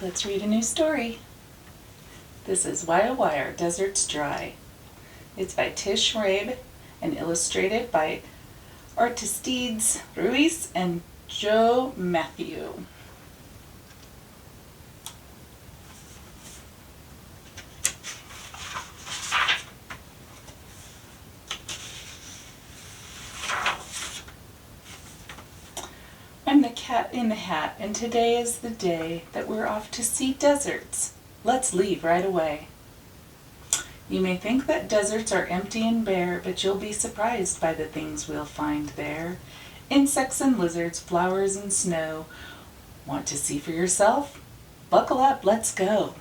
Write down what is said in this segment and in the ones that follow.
Let's read a new story. This is Why Oh Why Our Deserts Dry. It's by Tish, Rabe, and illustrated by Aristides, Ruiz, and Matthieu. I'm the cat in the hat, and today is the day that we're off to see deserts. Let's leave right away. You may think that deserts are empty and bare, but you'll be surprised by the things we'll find there. Insects and lizards, flowers and snow. Want to see for yourself? Buckle up, let's go.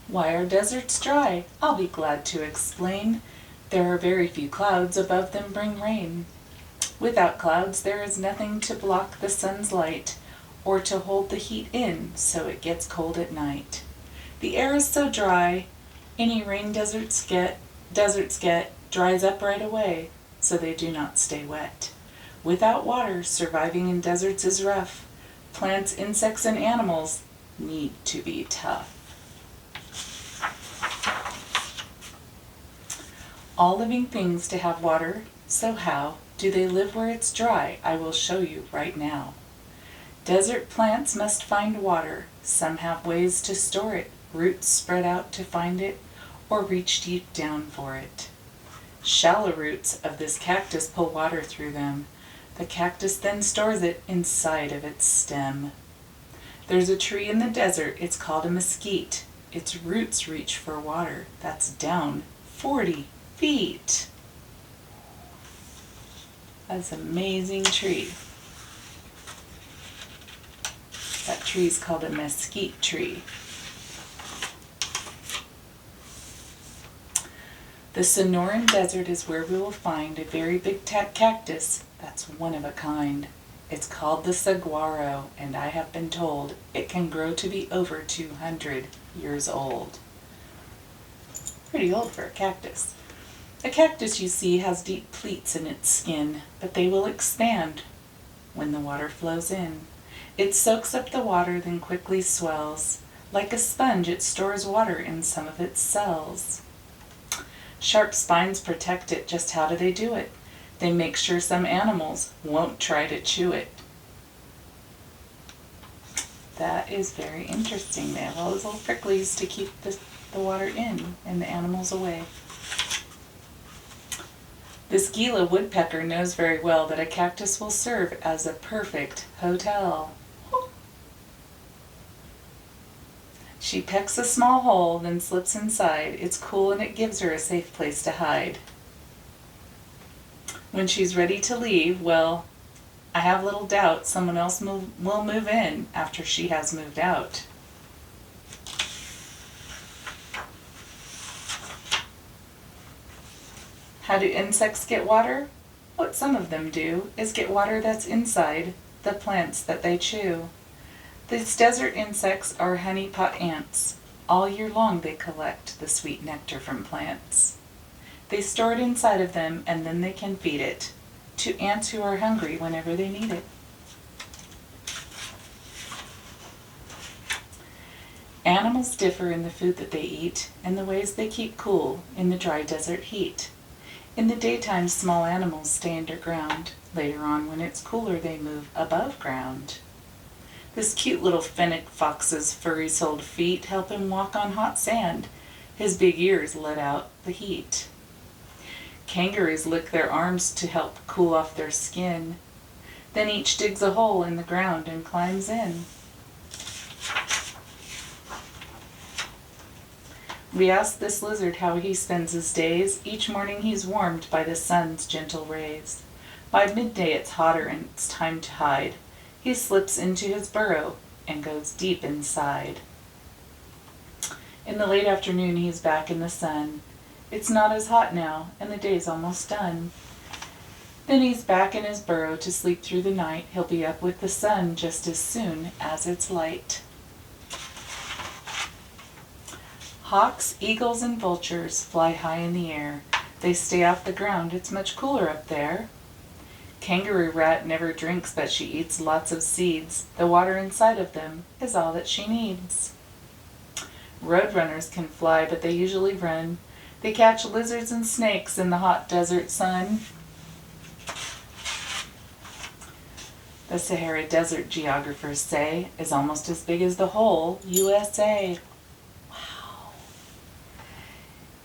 Why are deserts dry? I'll be glad to explain. There are very few clouds, above them bring rain. Without clouds there is nothing to block the sun's light, or to hold the heat in so it gets cold at night. The air is so dry, any rain deserts get dries up right away, so they do not stay wet. Without water, surviving in deserts is rough. Plants, insects, and animals need to be tough. All living things to have water, so how do they live where it's dry? I will show you right now. Desert plants must find water. Some have ways to store it, roots spread out to find it, or reach deep down for it. Shallow roots of this cactus pull water through them. The cactus then stores it inside of its stem. There's a tree in the desert, it's called a mesquite. Its roots reach for water. That's down 40 feet. That's an amazing tree. That tree is called a mesquite tree. The Sonoran Desert is where we will find a very big cactus that's one of a kind. It's called the saguaro, and I have been told it can grow to be over 200 years old. Pretty old for a cactus. A cactus, you see, has deep pleats in its skin, but they will expand when the water flows in. It soaks up the water, then quickly swells. Like a sponge, it stores water in some of its cells. Sharp spines protect it. Just how do they do it? They make sure some animals won't try to chew it. That is very interesting. They have all those little pricklies to keep the water in and the animals away. This Gila woodpecker knows very well that a cactus will serve as a perfect hotel. She pecks a small hole, then slips inside. It's cool and it gives her a safe place to hide. When she's ready to leave, well, I have little doubt someone else will move in after she has moved out. How do insects get water? What some of them do is get water that's inside the plants that they chew. These desert insects are honeypot ants. All year long they collect the sweet nectar from plants. They store it inside of them and then they can feed it to ants who are hungry whenever they need it. Animals differ in the food that they eat and the ways they keep cool in the dry desert heat. In the daytime, small animals stay underground. Later on, when it's cooler, they move above ground. This cute little fennec fox's furry-soled feet help him walk on hot sand. His big ears let out the heat. Kangaroos lick their arms to help cool off their skin. Then each digs a hole in the ground and climbs in. We asked this lizard how he spends his days. Each morning he's warmed by the sun's gentle rays. By midday it's hotter and it's time to hide. He slips into his burrow and goes deep inside. In the late afternoon he's back in the sun. It's not as hot now and the day's almost done. Then he's back in his burrow to sleep through the night. He'll be up with the sun just as soon as it's light. Hawks, eagles, and vultures fly high in the air. They stay off the ground, it's much cooler up there. Kangaroo rat never drinks, but she eats lots of seeds. The water inside of them is all that she needs. Roadrunners can fly, but they usually run. They catch lizards and snakes in the hot desert sun. The Sahara Desert, geographers say, is almost as big as the whole USA. Wow.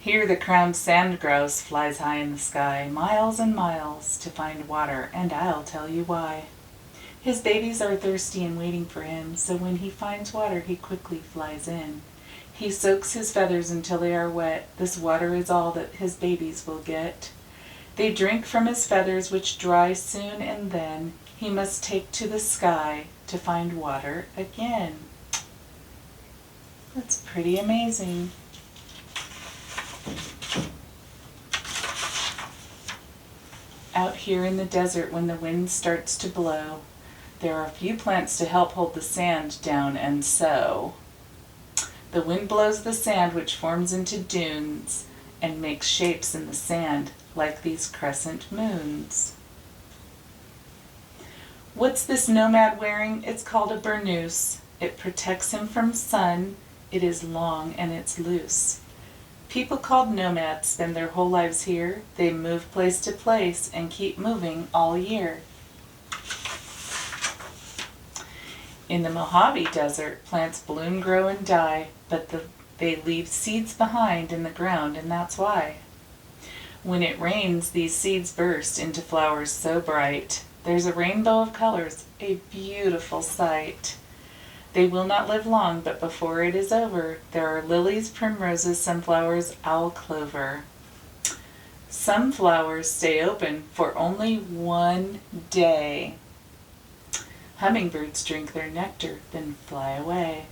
Here the crowned sand grouse flies high in the sky, miles and miles, to find water, and I'll tell you why. His babies are thirsty and waiting for him, so when he finds water he quickly flies in. He soaks his feathers until they are wet. This water is all that his babies will get. They drink from his feathers, which dry soon, and then he must take to the sky to find water again. That's pretty amazing. Out here in the desert, when the wind starts to blow, there are a few plants to help hold the sand down, and so the wind blows the sand, which forms into dunes and makes shapes in the sand like these crescent moons. What's this nomad wearing? It's called a burnous. It protects him from sun. It is long and it's loose. People called nomads spend their whole lives here. They move place to place and keep moving all year. In the Mojave Desert, plants bloom, grow, and die, but they leave seeds behind in the ground, and that's why. When it rains, these seeds burst into flowers so bright. There's a rainbow of colors, a beautiful sight. They will not live long, but before it is over, there are lilies, primroses, sunflowers, owl clover. Some flowers stay open for only one day. Hummingbirds drink their nectar, then fly away.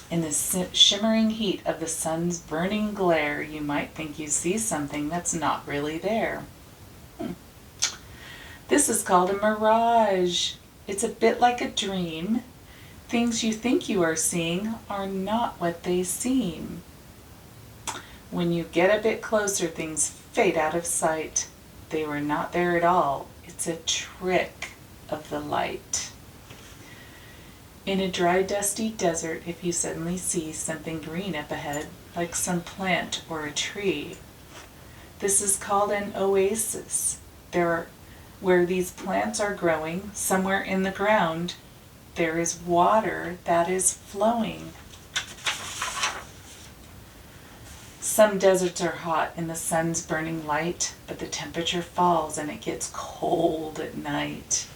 In the shimmering heat of the sun's burning glare, you might think you see something that's not really there. This is called a mirage. It's a bit like a dream. Things you think you are seeing are not what they seem. When you get a bit closer, things fade out of sight. They were not there at all. It's a trick of the light. In a dry, dusty desert, if you suddenly see something green up ahead, like some plant or a tree, this is called an oasis. Where these plants are growing, somewhere in the ground, there is water that is flowing. Some deserts are hot in the sun's burning light, but the temperature falls and it gets cold at night.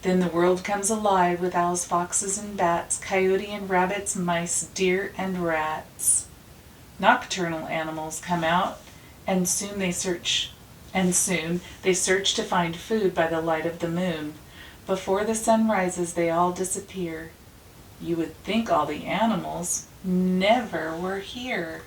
Then the world comes alive with owls, foxes, and bats, coyote and rabbits, mice, deer, and rats. Nocturnal animals come out, and soon they search to find food by the light of the moon. Before the sun rises, they all disappear. You would think all the animals never were here.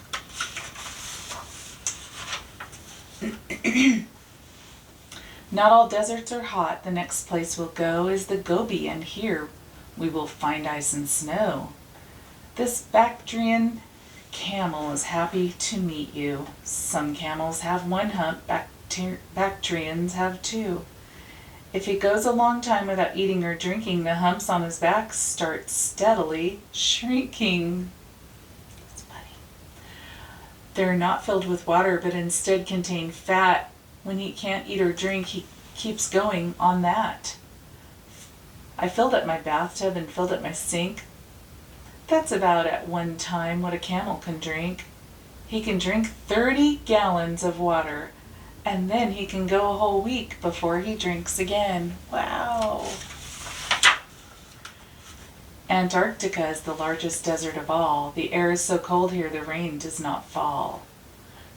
Not all deserts are hot. The next place we'll go is the Gobi, and here we will find ice and snow. This Bactrian camel is happy to meet you. Some camels have one hump, Bactrians have two. If he goes a long time without eating or drinking, the humps on his back start steadily shrinking. That's funny. They're not filled with water, but instead contain fat. When he can't eat or drink, he keeps going on that. I filled up my bathtub and filled up my sink. That's about at one time what a camel can drink. He can drink 30 gallons of water, and then he can go a whole week before he drinks again. Wow! Antarctica is the largest desert of all. The air is so cold here the rain does not fall.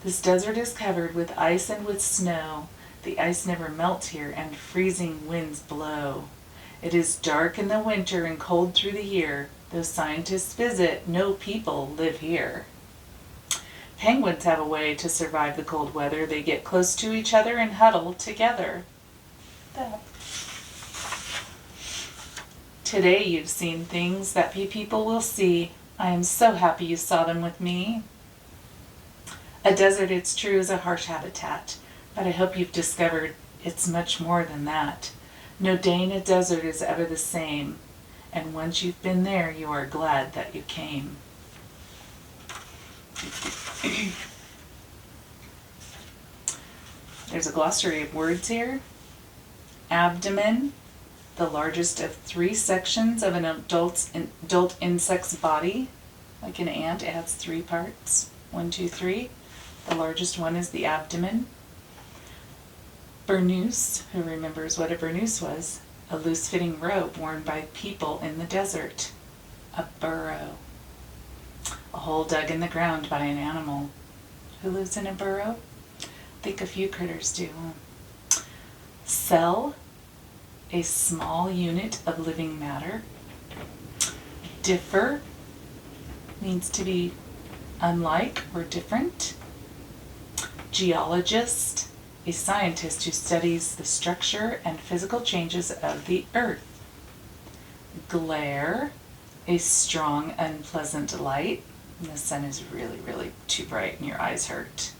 This desert is covered with ice and with snow. The ice never melts here, and freezing winds blow. It is dark in the winter and cold through the year. Though scientists visit, no people live here. Penguins have a way to survive the cold weather. They get close to each other and huddle together. Today you've seen things that people will see. I am so happy you saw them with me. A desert, it's true, is a harsh habitat, but I hope you've discovered it's much more than that. No day in a desert is ever the same, and once you've been there, you are glad that you came. There's a glossary of words here. Abdomen, the largest of 3 sections of an adult insect's body. Like an ant, it has 3 parts. 1, 2, 3. The largest one is the abdomen. Burnous, who remembers what a burnous was? A loose-fitting robe worn by people in the desert. A burrow. A hole dug in the ground by an animal. Who lives in a burrow? I think a few critters do. Cell, a small unit of living matter. Differ means to be unlike or different. Geologist, a scientist who studies the structure and physical changes of the earth. Glare, a strong, unpleasant light. And the sun is really, really too bright and your eyes hurt.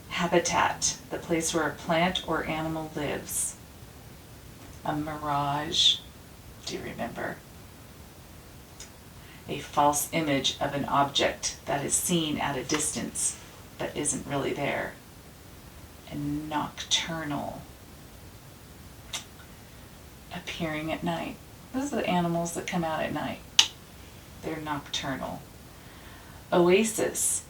Habitat, the place where a plant or animal lives. A mirage, do you remember? A false image of an object that is seen at a distance but isn't really there. And nocturnal, appearing at night. Those are the animals that come out at night. They're nocturnal. Oasis.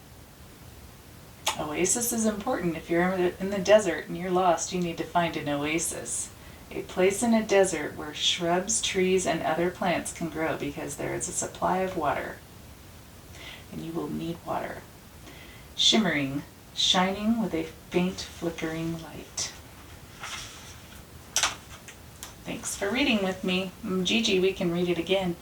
Oasis is important. If you're in the desert and you're lost, you need to find an oasis. A place in a desert where shrubs, trees, and other plants can grow because there is a supply of water. And you will need water. Shimmering, shining with a faint flickering light. Thanks for reading with me. Gigi, we can read it again.